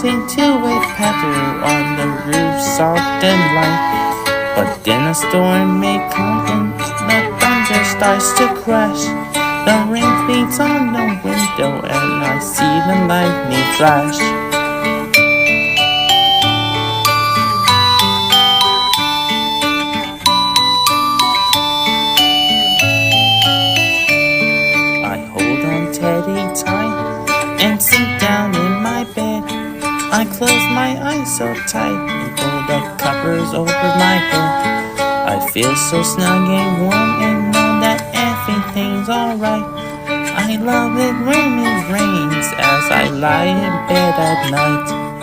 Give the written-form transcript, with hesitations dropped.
listening to a patter on the roof, soft and light. But then a storm may come and the thunder starts to crash. The rain beats on the window and I see the lightning flash. I hold on Teddy tight and sink down in my bed. I close my eyes so tight and pull the covers over my head. I feel so snug and warm and know that everything's alright. I love it when it rains as I lie in bed at night.